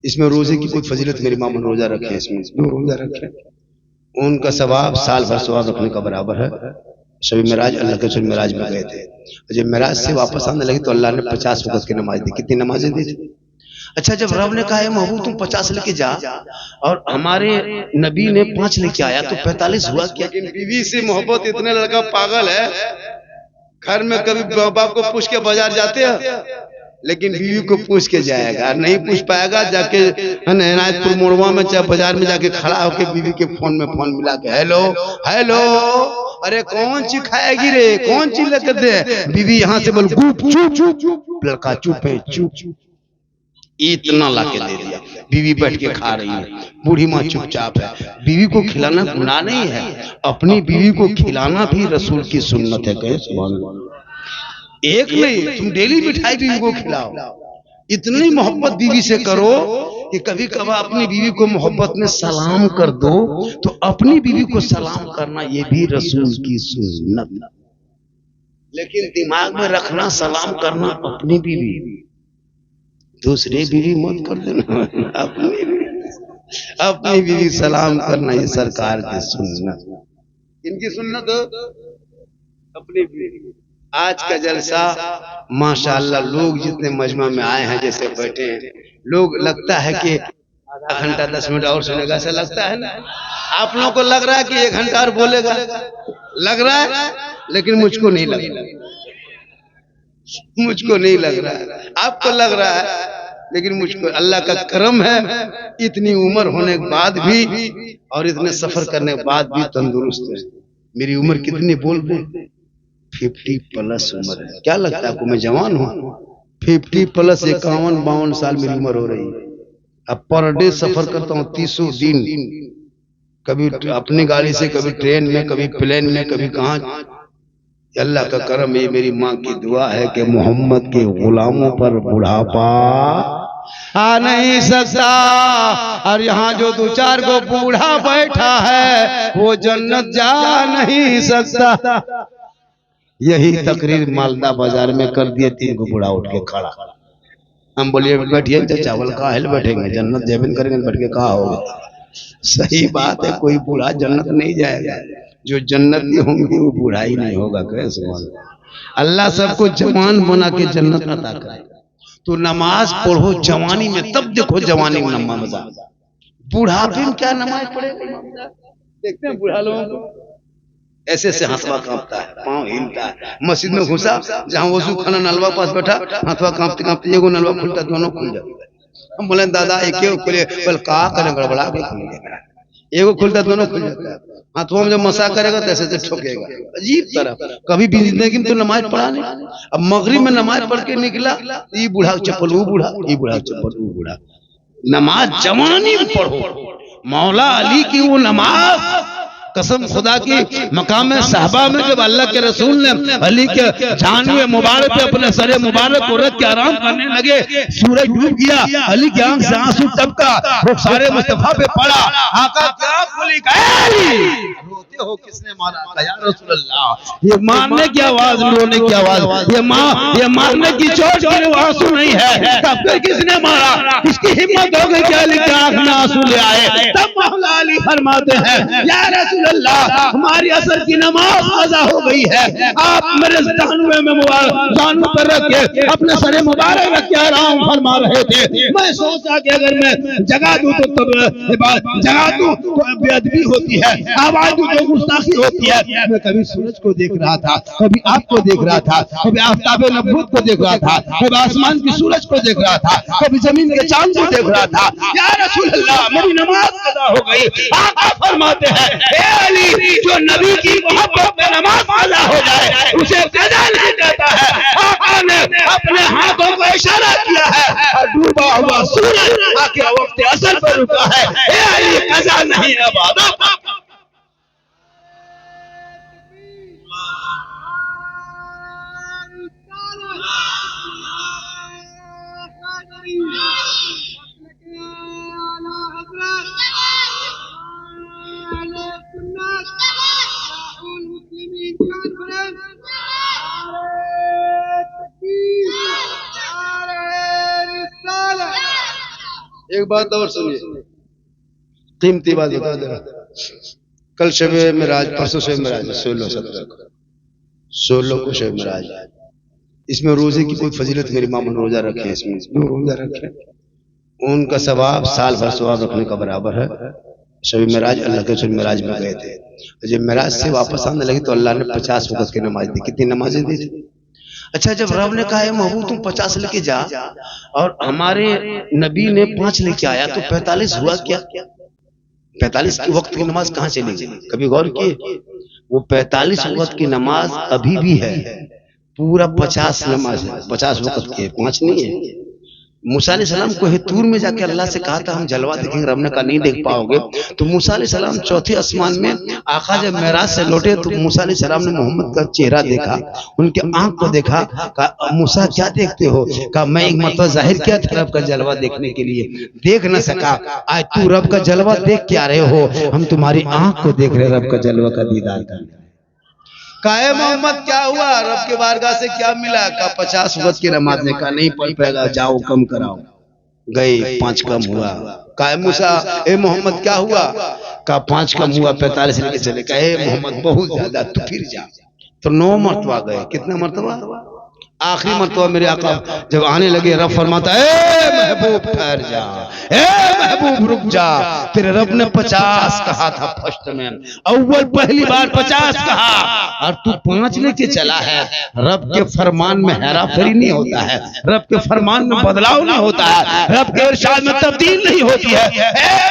इसमें रोजे की कोई फजीलत मेरी मामा रोजा रखे, इसमें रोजा रखे, उनका सवाब साल भर सवाब रखने का बराबर है। शबी मेराज, अल्लाह के रसूल मेराज में गए थे, जब मेराज से वापस आने लगे तो अल्लाह ने 50 वक्त की नमाज दी। कितनी नमाजें दी? अच्छा, जब रब ने कहा महबूब तुम 50 लेके जा और हमारे नबी ने 5 लेके आया तो 45 हुआ क्या? लेकिन बीवी से मोहब्बत इतने लड़का पागल है, घर में कभी बाप को पूछ के बाजार जाते हैं, लेकिन बीवी को पूछ के जाएगा, नहीं पूछ पाएगा, जाके इनायतपुर मोड़वा में चाहे बाजार में जाके खड़ा होके बीवी के फोन में फोन मिला के हेलो हेलो, अरे कौन चीज खाएगी रे, कौन चीज लेकर दे? बीवी यहाँ से बोल चुप चुप चुप, लड़का चुप है, चुप, इतना लाके दे दिया। बीवी बैठ के खा रही है, बूढ़ी माँ चुपचाप है। बीवी को खिलाना गुनाह नहीं है, अपनी बीवी को खिलाना भी रसूल की सुन्नत है। कहे सुभान अल्लाह। एक नहीं, तुम डेली मिठाई बीवी को खिलाओ, इतनी मोहब्बत बीवी से करो कि कभी कभार अपनी बीवी को मोहब्बत में सलाम कर दो, तो अपनी बीवी को सलाम करना ये भी रसूल की सुन्नत। लेकिन दिमाग में रखना सलाम करना अपनी बीवी, दूसरी बीवी मत कर देना, अपनी बीवी सलाम करना ये सरकार की सुन्नत, इनकी सुन्नत अपनी बीवी। आज का जलसा माशाअल्लाह, लोग जितने मजमा में आए हैं, जैसे बैठे हैं, लोग लगता है कि आधा घंटा 10 मिनट और सुनेगा, ऐसा लगता है ना? आप लोगों को लग रहा है कि 1 घंटा और बोलेगा, लग रहा है, लेकिन मुझको नहीं लग रहा, मुझको नहीं लग रहा है, आपको लग रहा है, लेकिन मुझको अल्लाह का करम है, इतनी उम्र होने के बाद भी और इतने सफर करने के बाद भी तंदुरुस्त है। मेरी उम्र कितनी बोल रहे? 50+ उम्र है। क्या लगता है आपको मैं जवान हूँ? 50+ 51-52 साल मेरी उम्र हो रही है। अब पर डे सफर करता हूँ 300 दिन, कभी अपनी गाड़ी से, कभी ट्रेन में, कभी प्लेन में, कभी कहाँ। अल्लाह का करम है। मेरी माँ की दुआ है कि मोहम्मद के गुलामों पर बुढ़ापा आ नहीं सकता, और यहाँ जो 2-4 को बूढ़ा बैठा है वो जन्नत जा नहीं सकता। यही तकरीर मालदा बाजार में कर दिए, 3 को बूढ़ा उठ के खड़ा। हम बोलिए बैठिए चावल का हेल बैठेंगे, जन्नत जेबिन करेंगे, बैठ के कहा होगा। सही बात है, कोई बूढ़ा जन्नत नहीं जाएगा, जो जन्नती होंगे वो बूढ़ा ही नहीं होगा। कैसे? अल्लाह सबको जवान बना के जन्नत अता करे। तो नमाज पढ़ो जवानी में, तब देखो जवानी में नमाज। बुढ़ापे में क्या नमाज पढ़ेगा? देखते हैं बूढ़ा लोगों को ऐसे ऐसे हंसवा कांपता है, पाँव हिलता है। मस्जिद में घुसा, जहाँ वजू खाना नलवा पास बैठा, हंसवा कांपते कांपते एगो नलवा खुलता, दोनों खुल जाता। हम बोले दादा एक खुले, बोल का करे गड़बड़ा के खुल गया, एगो खुलता दोनों खुल जाता है। हाथों में जब मसा करेगा तो ऐसे ठोकेगा, अजीब तरह। कभी भी जिंदगी में तो नमाज पढ़ा नहीं। अब मगरिब में नमाज पढ़ के निकला, ये बूढ़ा चप्पल वो बूढ़ा, ये बूढ़ा चप्पल वो बूढ़ा। नमाज जवानी में पढ़ो, मौला अली की वो नमाज, कसम खुदा की मकाम साहबा में जब अल्लाह के रसूल ने अली के जानवे मुबारक पे अपने सरे मुबारक को रख के आराम करने लगे, सूरज डूब गया, अली की आंख से आंसू टपका, वो सारे मुस्तफा पे पड़ा। आका क्या बोली, रोते हो किसने मारा? या रसूल अल्लाह, ये मारने की आवाज, रोने की आवाज, ये मारने की चोट की आंसू नहीं है, तब फिर किसने मारा? इसकी हिम्मत हो गई कि अली की आंख में आंसू ले आए। तब मौला अली फरमाते हैं, या रसूल अल्लाह, हमारी असर की नमाज कज़ा हो गई है, आप मेरे जानवे में मुबारक जानू पर रख के अपने सरे मुबारक रख के आराम फरमा रहे थे। मैं सोचा कि अगर मैं जगा दूं तो जगा दूं तो बेअदबी होती है, आवाज दूं तो गुस्ताखी होती है। मैं कभी सूरज को देख रहा था, कभी आपको देख रहा था, कभी आफ्ताब नबूवत को देख रहा था, कभी आसमान की सूरज को देख रहा था, कभी जमीन के चांद को देख रहा था। या रसूल अल्लाह, मेरी नमाज कज़ा हो गई। आका फरमाते हैं, अली, जो नबी की मोहब्बत में नमाज कज़ा हो जाए उसे कज़ा नहीं कहता है। आका ने अपने हाथों को इशारा किया है और डूबा हुआ सूरज आके वक्त असर पर रुका है। अली, कज़ा नहीं इबादत। एक बात और सुनिए, कीमती बात बता दे। कल शबे मिराज, परसों शबे मिराज, 16 को शबे मिराज। इसमें रोजे की कोई फजीलत मेरी मामन रोजा रखे, इसमें रोजा रखे, उनका सवाब साल भर सवाब रखने का बराबर है। शबे मिराज अल्लाह के रसूल मिराज में गए थे, जब मिराज से वापस आने लगे तो अल्लाह ने 50 वक्त की नमाज दी। कितनी नमाजें दी थी? अच्छा, जब रब ने कहा महबूब तुम 50 लेके जा और हमारे नबी ने 5 लेके आया तो 45 हुआ क्या? 45 की वक्त की नमाज कहाँ चली गई? कभी गौर किए? वो 45 वक्त की नमाज अभी भी है, पूरा 50 नमाज है, 50 वक्त की है, 5 नहीं है। मूसा अलैहिस्सलाम को तूर में जाके अल्लाह से कहा था हम जलवा देखेंगे, रब ने कहा नहीं देख पाओगे। तो मूसा अलैहिस्सलाम चौथे आसमान में, आका जब मेराज से लौटे तो मूसा अलैहिस्सलाम ने मोहम्मद का चेहरा देखा, उनके आंख को देखा, कहा मूसा क्या देखते हो? कहा मैं एक मतलब जाहिर किया था रब का जलवा देखने के लिए, देख न सका, आज तू रब का जलवा देख क्या रहे हो? हम तुम्हारी आंख को देख रहे, रब का जलवा का दीदार कर। काहे मोहम्मद क्या हुआ? रब के बारगाह से क्या मिला? का 50 वक्त की नमाज ने कहा नहीं पढ़ पाएगा, जाओ कम कराओ। गए 5 कम हुआ। काहे मूसा, ए मोहम्मद क्या हुआ? का 5 कम हुआ, 45 लेके चले। कहे मोहम्मद बहुत ज्यादा, तू फिर जा। तो 9 मरतबा गए। कितना मरतबा? आखिरी मरतबा मेरे आका जब आने लगे, रब फरमाता ए महबूब ठहर जा, ए महबूब रुक जा। तेरे रब ने 50 कहा था फर्स्ट में, अव्वल पहली बार 50 कहा और तू 5 लेके चला है। रब के फरमान में हेरा फेरी नहीं होता है, रब के फरमान में बदलाव नहीं होता है, रब के इरशाद में तब्दील नहीं होती है। ए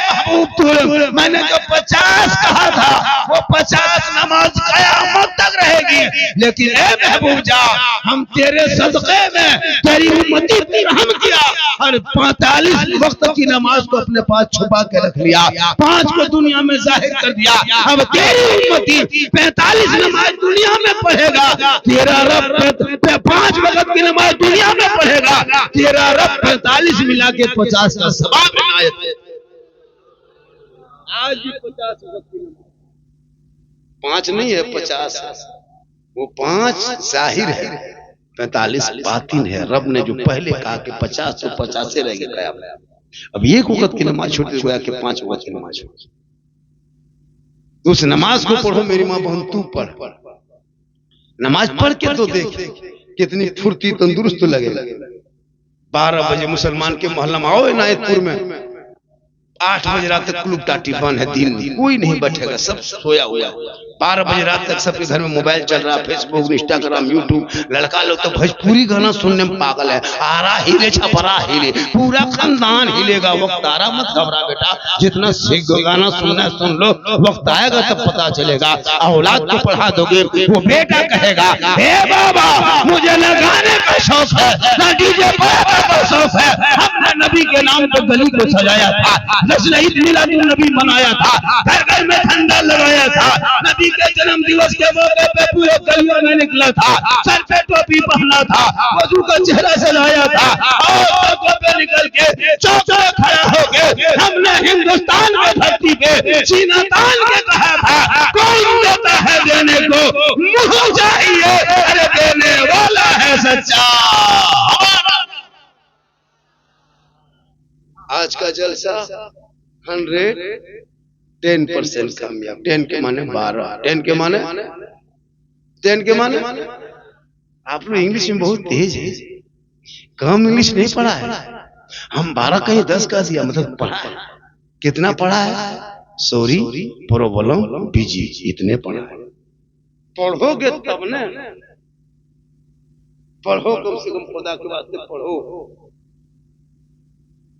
महबूब तू, मैंने जो 50 कहा था वो 50 नमाज कयामत तक रहेगी, लेकिन ए महबूब जा, हम तेरे सदक़े में तेरी उम्मती की रहम किया और 45 वक्त की नमाज को अपने पास छुपा के रख लिया, 5 को दुनिया में जाहिर कर दिया। अब तेरी उम्मती 45 नमाज दुनिया में पढ़ेगा, तेरा रब 5 वक्त की नमाज दुनिया में पढ़ेगा, तेरा रब 45 मिला के 50 का सवाब इनायत है। आज भी 50 वक्त की नमाज 5 नहीं है, 50 है। वो 5 जाहिर है, 45 बातिन है। रब ने जो पहले कहा कि 50 तो 50 रह गया, अब एक वक्त की नमाज छूट गया कि 5 वक्त की नमाज छूट। उस नमाज को पढ़ो मेरी माँ बहन, तू पढ़, नमाज पढ़ के तो देख कितनी फुर्ती तंदुरुस्त लगेगा। 12 बजे मुसलमान के मोहल्ला में आओ इनायतपुर में, 8 बजे रात तक क्लूब टाटी बंद है, दिन कोई नहीं बैठेगा, सब सोया हुआ। 12 बजे रात तक सबके घर में मोबाइल चल रहा, फेसबुक, इंस्टाग्राम, यूट्यूब। लड़का लोग तो भोजपुरी गाना सुनने में पागल है, आरा हिले छपरा हिले, पूरा खानदान हिलेगा। वक्त आ रहा, मत घबरा बेटा, जितना गाना सुनना है सुन लो, वक्त आएगा तब पता चलेगा। औलाद को पढ़ा दोगे, वो बेटा कहेगा हे बाबा मुझे न गाने का शौक है, न डीजे का शौक है, हमने नबी के नाम पर गली को सजाया था, ईद मिलादुन नबी मनाया था, घर घर में झंडा लगाया था, नबी के जन्म दिवस के मौके पे पूरे गलियों में निकला था, सर पे टोपी पहना था, वजू का चेहरा सजाया था, और सड़कों पे निकल के चौक में खड़ा होके हमने हिंदुस्तान की धरती पे सीना तान के कहा था कौन देता है देने को, मुझे चाहिए, अरे देने वाला है सच्चा। आज का जलसा 110% कामयाब। 10 के माने 12, 10 के माने, 10 के माने। आप लोग इंग्लिश में बहुत तेज है, कम इंग्लिश नहीं पढ़ा है। हम 12 कहीं 10 का दिया, मतलब पढ़ा है। कितना पढ़ा है? सॉरी, प्रॉब्लम, बिजी, इतने पढ़ा है। पढ़ोगे तब न, पढ़ो, कम से कम खुदा के वास्ते पढ़ो।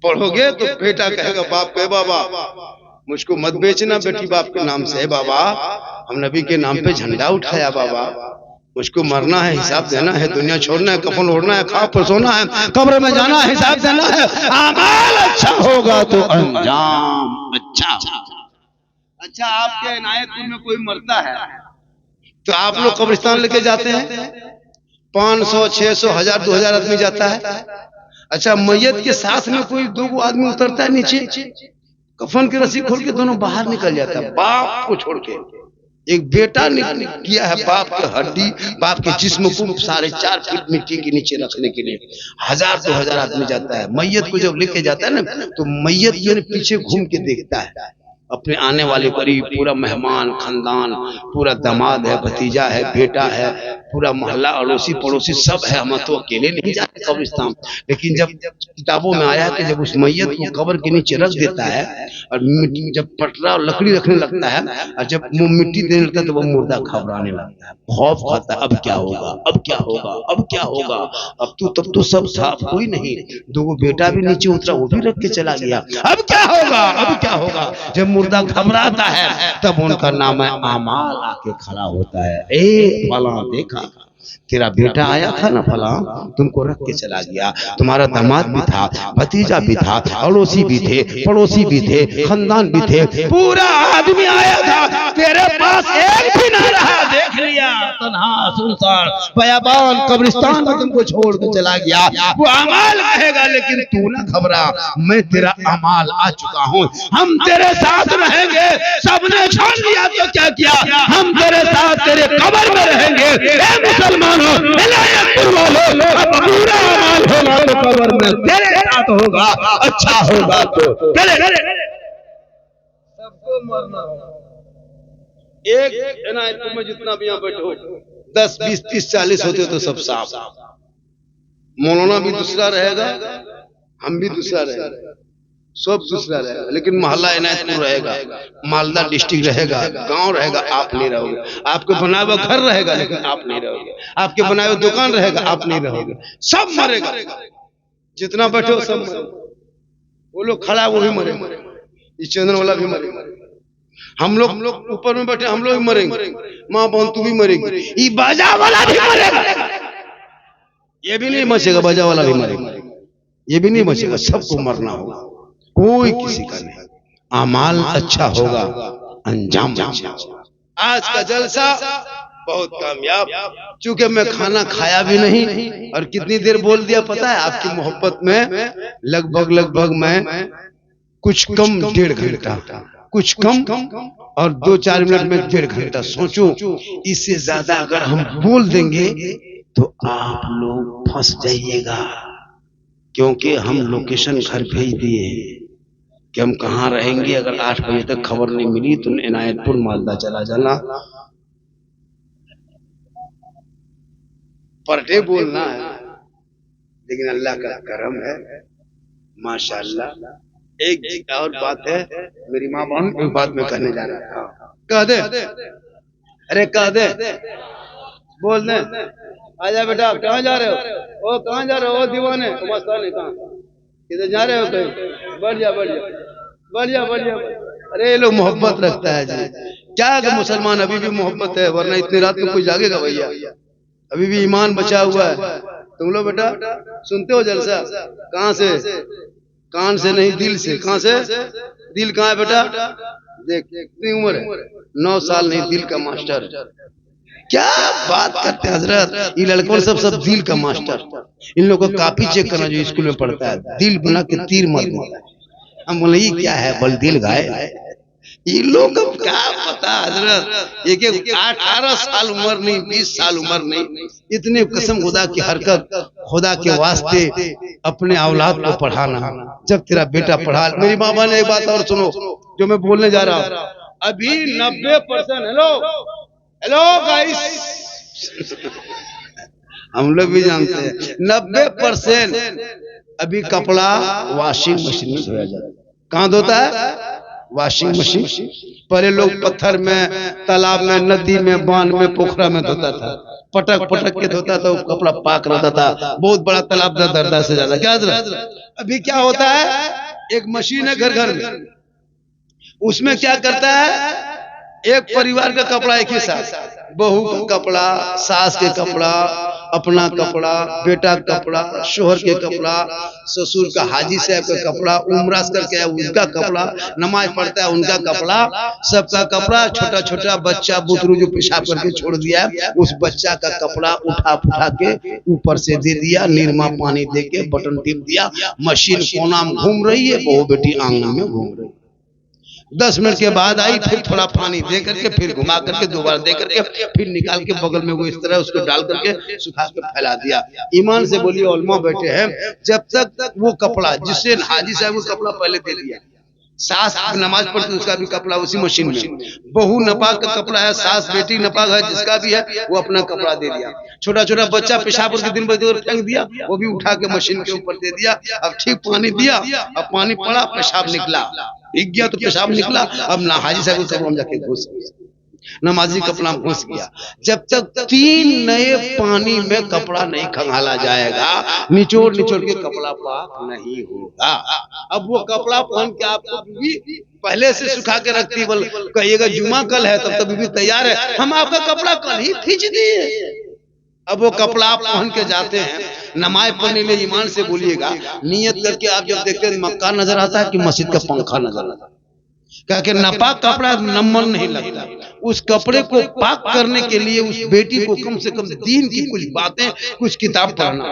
पढ़ोगे तो बेटा कहेगा बाप के बाबा मुझको मत बेचना बेटी बाप के नाम से, बाबा हम नबी के नाम पे झंडा उठाया, बाबा मुझको मरना है, हिसाब देना है, दुनिया छोड़ना है, कफन ओढ़ना है, खाओ पर सोना है, कब्र में जाना है, हिसाब देना है। अमाल अच्छा होगा तो अंजाम अच्छा। अच्छा, आपके इनायतपुर में कोई मरता है तो आप लोग कब्रिस्तान लेके जाते हैं, 500, 600, 1000, 2000 आदमी जाता है। अच्छा, मैयत के साथ में कोई 2 आदमी उतरता है नीचे, कफन की रस्सी खोल के दोनों बाहर निकल जाता है, बाप को छोड़ के। एक बेटा ने किया है बाप के हड्डी, बाप के जिस्म को 4.5 फीट मिट्टी के नीचे रखने के लिए 1000-2000 आदमी जाता है। मैयत को जब लेके जाता है ना, तो मैयत जो है पीछे घूम के देखता है अपने आने वाले करीब, पूरा मेहमान खानदान, पूरा दामाद है, भतीजा है, बेटा है, पूरा मोहल्ला अड़ोसी पड़ोसी सब है। हम तो अकेले नहीं जाते कब्रिस्तान। लेकिन जब किताबों में आया कि जब उस मैयत को कब्र के नीचे रख देता है और मिट्टी जब पटरा और लकड़ी रखने लगता है और जब वो मिट्टी देने लगता है तो वो मुर्दा घबराने लगता है, खौफ खाता है, अब क्या होगा, अब क्या होगा, अब क्या होगा। तब तो सब था, कोई नहीं, दो बेटा भी नीचे उतरा, वो भी रख के चला गया, अब क्या होगा, अब क्या होगा। जब मुर्दा घबराता है तब उनका नाम है आमाल आके खड़ा होता है, ए फला देखा तेरा बेटा आया था ना फला, तुमको रख के चला गया, तुम्हारा दामाद भी था, भतीजा भी था, अड़ोसी भी थे, पड़ोसी भी थे, खानदान भी थे, पूरा आदमी आया था, तेरे पास एक भी ना रहा, देख लिया तन्हा सुनसान बयाबान कब्रिस्तान में तुमको छोड़ के चला गया। वो अमाल कहेगा, लेकिन तू ना घबरा, मैं तेरा अमाल आ चुका हूँ, हम तेरे साथ रहेंगे। सबने छोड़ दिया तो क्या किया, हम तेरे साथ तेरे कब्र में रहेंगे। मुसलमान पूरा अमाल होगा तो कब्र में तेरे साथ होगा, अच्छा होगा तो सबको मरना होगा। एक इनायत में जितना भी यहाँ बैठो 10, 20, 30, 40 होते तो सब साफ। मौलाना भी दूसरा रहेगा, हम भी दूसरा रहेगा, सब दूसरा रहेगा, लेकिन मोहल्ला इनायतपुर रहेगा, मालदा डिस्ट्रिक्ट रहेगा, गांव रहेगा, आप नहीं रहोगे। आपके बनाए हुआ घर रहेगा लेकिन आप नहीं रहोगे, आपके बनाए हुआ दुकान रहेगा, आप नहीं रहोगे, सब मरेगा। जितना बैठो सब मरेगा। वो लोग खड़ा वो भी मरेगा, ये चंदन वाला भी मरेगा, हम लोग ऊपर में बैठे हम लोग भी मरेंगे, माँ बहन तू भी मरेगी, ये बाजा वाला भी मरेगा, ये भी नहीं बचेगा, बाजा वाला भी मरेगा, ये भी नहीं बचेगा, सबको मरना होगा, कोई किसी का नहीं। अमाल अच्छा होगा, अंजाम अच्छा होगा। आज का जलसा बहुत कामयाब, चूंकि मैं खाना खाया भी नहीं और कितनी देर बोल दिया पता है, आपकी मोहब्बत में लगभग मैं कुछ कम 1.5 घंटा, कुछ कम और 2-4 मिनट में 1.5 घंटा। सोचो इससे ज्यादा अगर हम बोल देंगे तो आप लोग फंस जाइएगा, क्योंकि हम लोकेशन घर भेज दिए कि हम कहाँ रहेंगे। अगर 8 बजे तक खबर नहीं मिली तो इनायतपुर मालदा चला जाना, पर डे बोलना है। लेकिन अल्लाह का करम है माशाअल्लाह। एक और बात है, मेरी माँ बहन एक बात में कहने जा रहा था, कह दे, अरे कह दे, बोल दे, आजा बेटा, कहाँ जा रहे हो, ओ कहाँ जा रहे हो, ओ दीवाने मस्तानी, कहाँ किधर जा रहे हो, कहीं बढ़िया बढ़िया बढ़िया बढ़िया। अरे ये लोग मोहब्बत रखता है जी, क्या कि मुसलमान अभी भी मोहब्बत है, वरना इतनी रात में कोई जागेगा भैया, अभी भी ईमान बचा हुआ है। तुम लोग बेटा सुनते हो जलसा, कहाँ से, कान से नहीं दिल से, कहाँ से, दिल कहाँ है बेटा, देख कितनी उम्र है, 9 साल नहीं, दिल का मास्टर। क्या बात करते हैं हजरत, ये लड़कों सब दिल का मास्टर। इन लोगों को कापी चेक करना जो स्कूल में पढ़ता है, दिल बना के तीर मारना। हम बोले ये क्या है, बल दिल गाय, ये लोग क्या पता हजरत, एक 18 साल उम्र नहीं, 20 साल उम्र नहीं, इतने कसम खुदा की हरकत, खुदा के वास्ते अपने औलाद को पढ़ाना। जब तेरा बेटा पढ़ा, मेरी मामा ने एक बात और सुनो जो मैं बोलने जा रहा हूँ, अभी 90%, हेलो गाइस, हम लोग भी जानते हैं 90% अभी कपड़ा वॉशिंग मशीन में धोया जाता है। कहाँ धोता है, वॉशिंग मशीन। पहले लोग पत्थर में, तालाब में, नदी में, बांध में, पोखरा में धोता था, पटक पटक के धोता था, वो कपड़ा पाक रहता था, बहुत बड़ा तालाब था, दर्दा से ज्यादा। क्या अभी क्या होता है, एक मशीन है घर घर में, उसमें क्या करता है, एक परिवार का कपड़ा एक ही साथ, बहू का कपड़ा, सास के कपड़ा, अपना कपड़ा, बेटा का कपड़ा, शोहर के कपड़ा, ससुर का, हाजी साहब का कपड़ा, उम्रा करके है उनका कपड़ा, नमाज पढ़ता है उनका कपड़ा, सबका कपड़ा। छोटा छोटा बच्चा बुतरू जो पेशाब करके छोड़ दिया, उस बच्चा का कपड़ा उठा के ऊपर से दे दिया, निरमा पानी दे के बटन टिप दिया, मशीन कोना में घूम रही है, बहू बेटी आंगन में घूम रही है। 10 मिनट के बाद आई, फिर थोड़ा पानी दे करके, फिर घुमा करके, दोबारा दे करके, फिर निकाल के बगल में वो इस तरह उसको डाल करके सुखा के फैला दिया। ईमान से बोलिए उलमा बैठे हैं, जब तक वो कपड़ा जिससे हाजी साहब वो कपड़ा पहले दे दिया, सास नमाज पढ़ती उसका भी कपड़ा उसी मशीन में, बहू नपाक का कपड़ा है, सास बेटी नपाक है जिसका भी है वो अपना कपड़ा दे दिया। छोटा छोटा बच्चा पेशाब के दिन भर फेंक दिया, वो भी उठा के मशीन के ऊपर दे दिया। अब ठीक पानी दिया, अब पानी पड़ा, पेशाब निकला, भीग गया तो पेशाब निकला। अब ना हाजी साहब को कपड़ा में जाके घुस गया, नमाजी कपड़ा घुस गया। जब तक 3 नए पानी में कपड़ा नहीं खंगाला जाएगा, निचोड़ निचोड़ के कपड़ा पाक नहीं होगा। अब वो कपड़ा पहन के आपको भी पहले से सुखा के रखती, बोल कहिएगा जुमा कल है तब तक भी तैयार है, हम आपका कपड़ा कल ही खींच दिए। अब वो कपड़ा आप पहन के जाते हैं नमाज पढ़ने लिए, ईमान से बोलिएगा नियत करके आप जब देखते हैं मक्का नजर आता है कि मस्जिद का पंखा नजर आता है, क्या नापाक कपड़ा नंबर नहीं लगता। उस कपड़े को पाक करने के लिए उस बेटी को कम से कम दीन की कुछ बातें, कुछ किताब पढ़ना,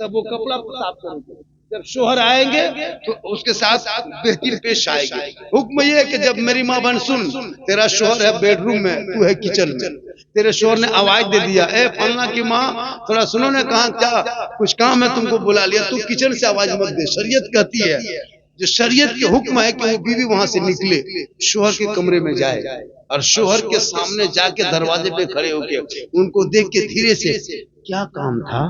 तब वो कपड़ा साफ करेंगे। जब शोहर आएंगे तो उसके साथ बेहतर पेश आएगी। हुक्म ये है कि जब मेरी माँ बहन सुन, तेरा शोहर है बेडरूम में, तू है किचन में, तेरे शोहर ने आवाज दे दिया, ए फलना की माँ थोड़ा सुनो ने, कहा क्या कुछ काम है तुमको बुला लिया, तू किचन से आवाज मत दे। शरीयत कहती है, जो शरीयत के हुक्म है कि वो बीवी वहां से निकले, शोहर के कमरे में जाए और शोहर के सामने जाके दरवाजे पे खड़े होके उनको देख के धीरे से, क्या काम था,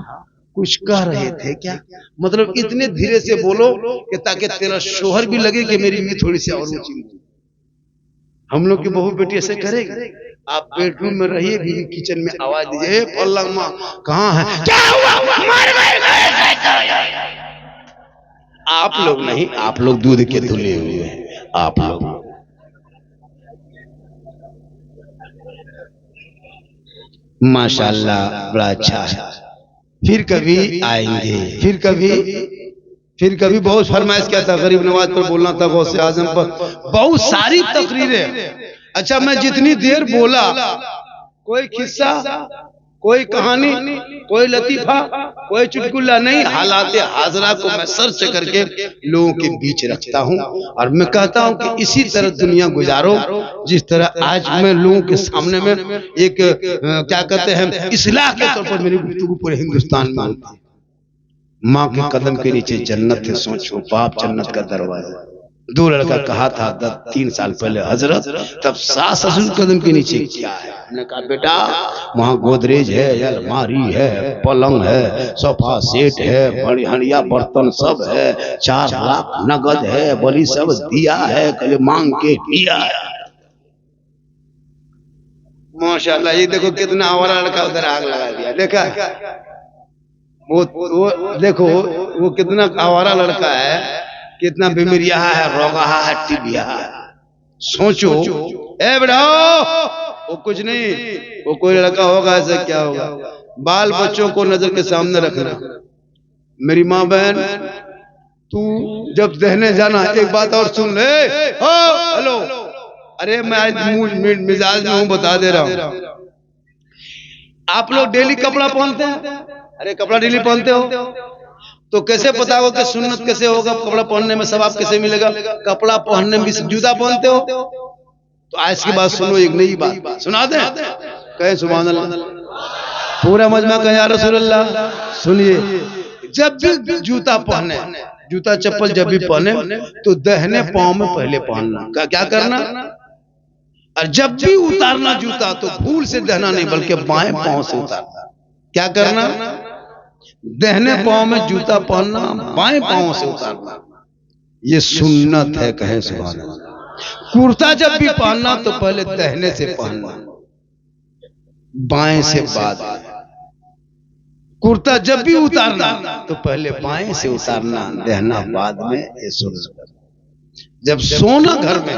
कुछ कह रहे थे क्या, मतलब इतने धीरे से बोलो कि ताकि तेरा शोहर भी लगे कि मेरी भी थोड़ी सी और ऊंची। हम लोग की बहू बेटी ऐसे करेगी। आप बेडरूम में रहिए, बीवी किचन में आवाज दीजिए, पल्लम्मा कहाँ है, क्या हुआ, मार गए। आप लोग नहीं, आप लोग दूध के धुले हुए हैं, आप लोग माशाल्लाह बड़ा अच्छा है। फिर कभी आएंगे, फिर कभी बहुत फरमाइश किया था, गरीब नवाज पर बोलना था, गौसे आजम पर, बहुत सारी तकरीरें। अच्छा मैं जितनी देर बोला, कोई किस्सा, कोई कहानी, कोई लतीफा, कोई चुटकुला नहीं, हालात हाजरा को मैं सर्च करके लोगों के बीच रखता हूं और मैं कहता हूं कि इसी तरह दुनिया गुजारो जिस तरह आज मैं लोगों के सामने में एक क्या कहते हैं इस्लाह के तौर पर मेरी गुफ्तगू पूरे हिंदुस्तान में होती है। माँ के कदम के नीचे जन्नत है, सोचो बाप जन्नत का दरवाजा। 2 लड़का कहा था 3 साल पहले हजरत, तब सास ससुर कदम के नीचे क्या है? हमने कहा बेटा वहाँ गोदरेज है, अलमारी है, पलंग है, सोफा सेट है, बड़ी हंडिया बर्तन सब है, 4 लाख नगद है, बड़ी सब दिया है, कल मांग के दिया है। माशाल्लाह, ये देखो कितना आवारा लड़का उधर आग लगा दिया, देखा वो देखो वो कितना आवारा लड़का है, कितना बीमारिया है, रोगा है, टीबिया है। सोचो ए बेटा, वो कुछ नहीं, वो कोई लड़का होगा ऐसा क्या होगा। बाल बच्चों को नजर के सामने रखना। मेरी माँ बहन, तू जब दहने जाना, एक बात और सुन ले, हेलो, अरे मैं आज मिजाज में हूँ, बता दे रहा हूँ। आप लोग डेली कपड़ा पहनते हैं, अरे कपड़ा डेली पहनते हो तो कैसे पता हो कि सुन्नत कैसे होगा, कपड़ा पहनने में सवाब कैसे मिलेगा। कपड़ा पहनने में जूता पहनते हो तो आज की बात सुनो, एक नई बात सुना दे, कहे सुभान अल्लाह, पूरा मजमा कहे या रसूल अल्लाह। सुनिए, जब भी जूता पहने, जूता चप्पल जब भी पहने तो दाहिने पांव में पहले पहनना, क्या करना, और जब भी उतारना जूता तो भूल से दाहिना नहीं बल्कि बाएं पांव से उतारना। क्या करना, दाहिने पांव में जूता पहनना, बाएं पांव से उतारना, ये सुन्नत है, कहे सुभान अल्लाह। कुर्ता जब भी पहनना तो पहले दाहिने से पहनना, बाएं से बाद। कुर्ता जब भी उतारना तो पहले बाएं से उतारना, दाहिना बाद में। ये सुन्नत। जब सोना घर में